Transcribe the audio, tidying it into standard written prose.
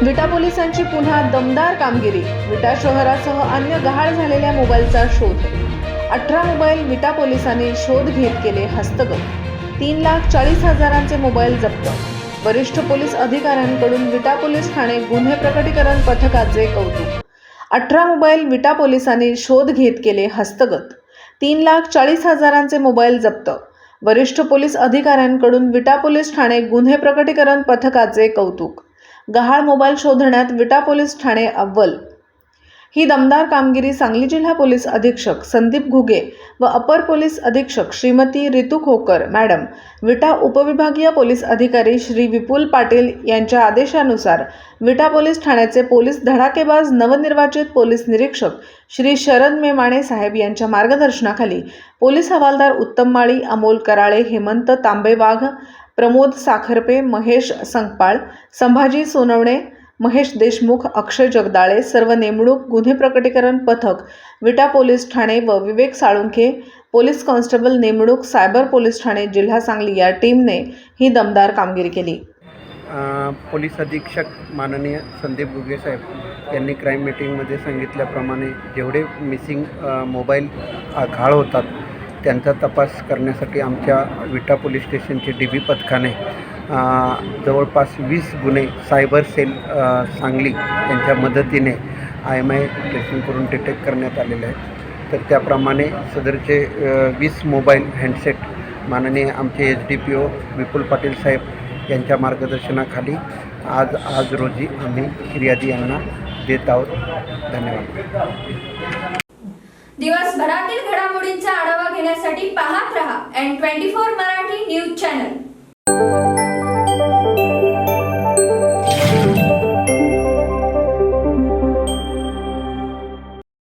विटा पोलिसांची पुन्हा दमदार कामगिरी. विटा शहरासह अन्य गहाळ झालेल्या मोबाईलचा शोध. 18 मोबाईल विटा पोलिसांनी शोध घेत केले हस्तगत. 3,40,000चे मोबाईल जप्त. वरिष्ठ पोलीस अधिकाऱ्यांकडून विटा पोलीस ठाणे गुन्हे प्रकटीकरण पथकाचे कौतुक. 18 मोबाईल विटा पोलिसांनी शोध घेत केले हस्तगत. 3,40,000चे मोबाईल जप्त. वरिष्ठ पोलीस अधिकाऱ्यांकडून विटा पोलीस ठाणे गुन्हे प्रकटीकरण पथकाचे कौतुक. गहाळ मोबाईल शोधण्यात विटा पोलीस ठाणे अव्वल. ही दमदार कामगिरी सांगली जिल्हा पोलीस अधीक्षक संदीप घुगे व अपर पोलीस अधीक्षक श्रीमती रितू खोकर मॅडम, विटा उपविभागीय पोलीस अधिकारी श्री विपुल पाटील यांच्या आदेशानुसार विटा पोलीस ठाण्याचे पोलीस धडाकेबाज नवनिर्वाचित पोलीस निरीक्षक श्री शरद मेमाणे साहेब यांच्या मार्गदर्शनाखाली पोलीस हवालदार उत्तम माळी, अमोल कराळे, हेमंत तांबेवाघ, प्रमोद साखरपे, महेश संकपाळ, संभाजी सोनवणे, महेश देशमुख, अक्षय जगदाळे सर्व नेमणूक गुन्हे प्रकटीकरण पथक विटा पोलीस ठाणे व विवेक साळुंखे पोलीस कॉन्स्टेबल नेमणूक सायबर पोलीस ठाणे जिल्हा सांगली या टीमने ही दमदार कामगिरी केली. पोलीस अधीक्षक माननीय संदीप घुगे साहेब यांनी क्राईम मीटिंगमध्ये सांगितल्याप्रमाणे जेवढे मिसिंग मोबाईल घाळ होतात त्यांचा तपास करण्यासाठी आमच्या विटा पोलीस स्टेशनचे DB पथकाने जवळपास 20 गुन्हे सायबर सेल सांगली यांच्या मदतीने IMI ट्रेसिंग करून डिटेक्ट करण्यात आलेले आहेत. तर त्याप्रमाणे सदरचे 20 मोबाईल हँडसेट माननीय आमचे SDPO विपुल पाटील साहेब यांच्या मार्गदर्शनाखाली आज रोजी आम्ही फिर्यादी यांना देत आहोत. धन्यवाद. दिवसभरातील घडामोडींचा आढावा घेण्यासाठी पाहत रहा N24 मराठी न्यूज चॅनल.